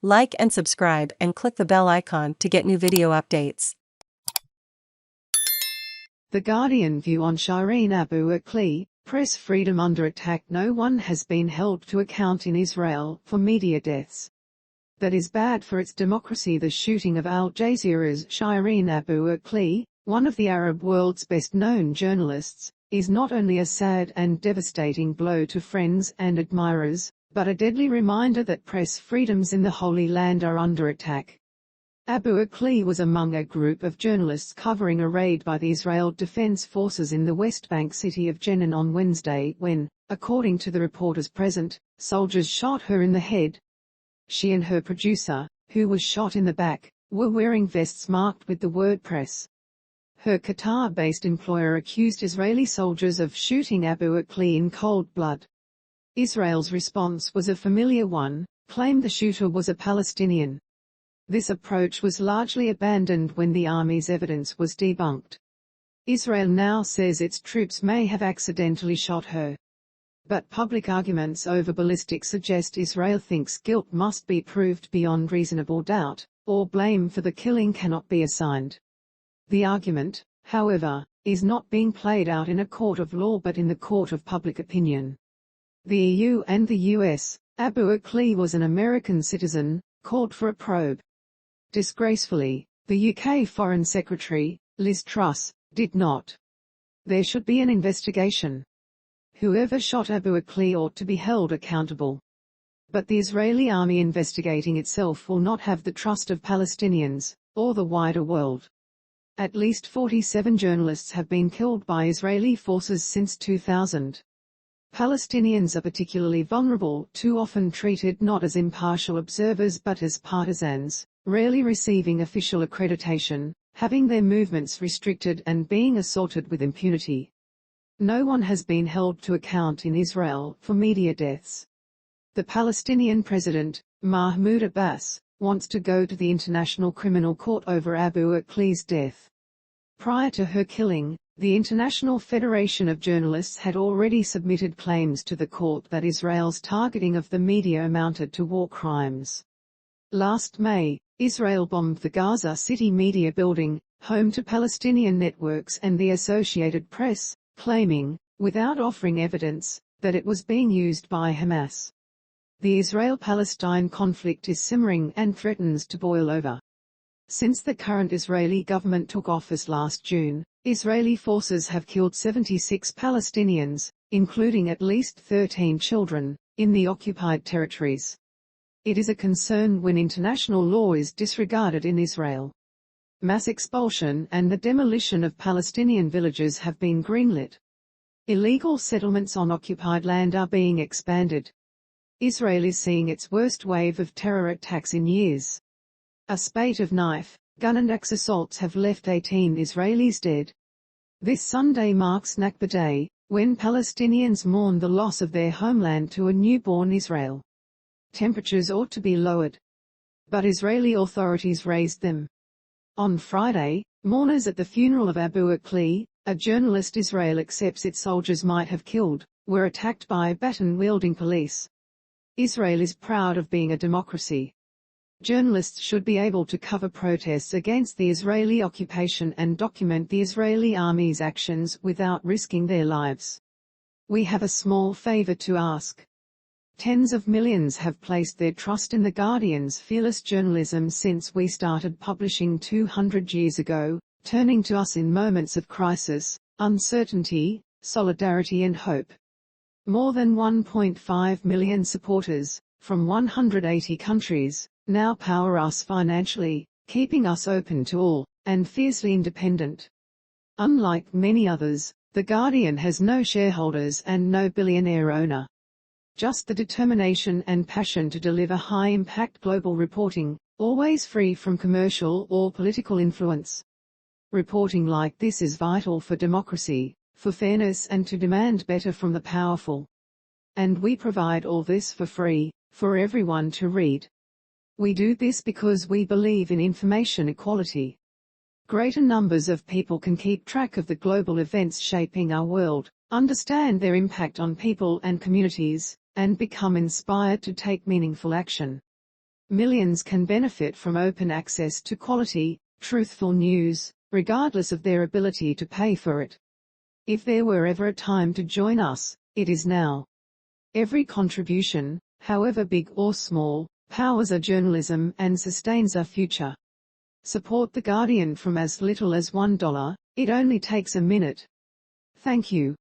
Like and subscribe and click the bell icon to get new video updates. The Guardian view on Shireen Abu Aqleh, press freedom under attack. No one has been held to account in Israel for media deaths. That is bad for its democracy. The shooting of Al Jazeera's Shireen Abu Aqleh, one of the Arab world's best-known journalists, is not only a sad and devastating blow to friends and admirers, but a deadly reminder that press freedoms in the Holy Land are under attack. Abu Aqleh was among a group of journalists covering a raid by the Israel Defense Forces in the West Bank city of Jenin on Wednesday when, according to the reporters present, soldiers shot her in the head. She and her producer, who was shot in the back, were wearing vests marked with the word press. Her Qatar-based employer accused Israeli soldiers of shooting Abu Aqleh in cold blood. Israel's response was a familiar one, claimed the shooter was a Palestinian. This approach was largely abandoned when the army's evidence was debunked. Israel now says its troops may have accidentally shot her. But public arguments over ballistics suggest Israel thinks guilt must be proved beyond reasonable doubt, or blame for the killing cannot be assigned. The argument, however, is not being played out in a court of law but in the court of public opinion. The EU and the US, Abu Aqleh was an American citizen, called for a probe. Disgracefully, the UK Foreign Secretary, Liz Truss, did not. There should be an investigation. Whoever shot Abu Aqleh ought to be held accountable. But the Israeli army investigating itself will not have the trust of Palestinians, or the wider world. At least 47 journalists have been killed by Israeli forces since 2000. Palestinians are particularly vulnerable, too often treated not as impartial observers but as partisans, rarely receiving official accreditation, having their movements restricted and being assaulted with impunity. No one has been held to account in Israel for media deaths. The Palestinian president, Mahmoud Abbas, wants to go to the International Criminal Court over Abu Aqleh's death. Prior to her killing, the International Federation of Journalists had already submitted claims to the court that Israel's targeting of the media amounted to war crimes. Last May, Israel bombed the Gaza City media building, home to Palestinian networks and the Associated Press, claiming, without offering evidence, that it was being used by Hamas. The Israel-Palestine conflict is simmering and threatens to boil over. Since the current Israeli government took office last June, Israeli forces have killed 76 Palestinians, including at least 13 children, in the occupied territories. It is a concern when international law is disregarded in Israel. Mass expulsion and the demolition of Palestinian villages have been greenlit. Illegal settlements on occupied land are being expanded. Israel is seeing its worst wave of terror attacks in years. A spate of knife, gun and axe assaults have left 18 Israelis dead. This Sunday marks Nakba Day, when Palestinians mourn the loss of their homeland to a newborn Israel. Temperatures ought to be lowered. But Israeli authorities raised them. On Friday, mourners at the funeral of Abu Aqleh, a journalist Israel accepts its soldiers might have killed, were attacked by baton-wielding police. Israel is proud of being a democracy. Journalists should be able to cover protests against the Israeli occupation and document the Israeli army's actions without risking their lives. We have a small favor to ask. Tens of millions have placed their trust in the Guardian's fearless journalism since we started publishing 200 years ago, turning to us in moments of crisis, uncertainty, solidarity and hope. More than 1.5 million supporters, from 180 countries, now power us financially, keeping us open to all, and fiercely independent. Unlike many others, The Guardian has no shareholders and no billionaire owner. Just the determination and passion to deliver high-impact global reporting, always free from commercial or political influence. Reporting like this is vital for democracy, for fairness and to demand better from the powerful. And we provide all this for free, for everyone to read. We do this because we believe in information equality. Greater numbers of people can keep track of the global events shaping our world, understand their impact on people and communities, and become inspired to take meaningful action. Millions can benefit from open access to quality, truthful news, regardless of their ability to pay for it. If there were ever a time to join us, it is now. Every contribution, however big or small, powers our journalism and sustains our future. Support The Guardian from as little as $1. It only takes a minute. Thank you.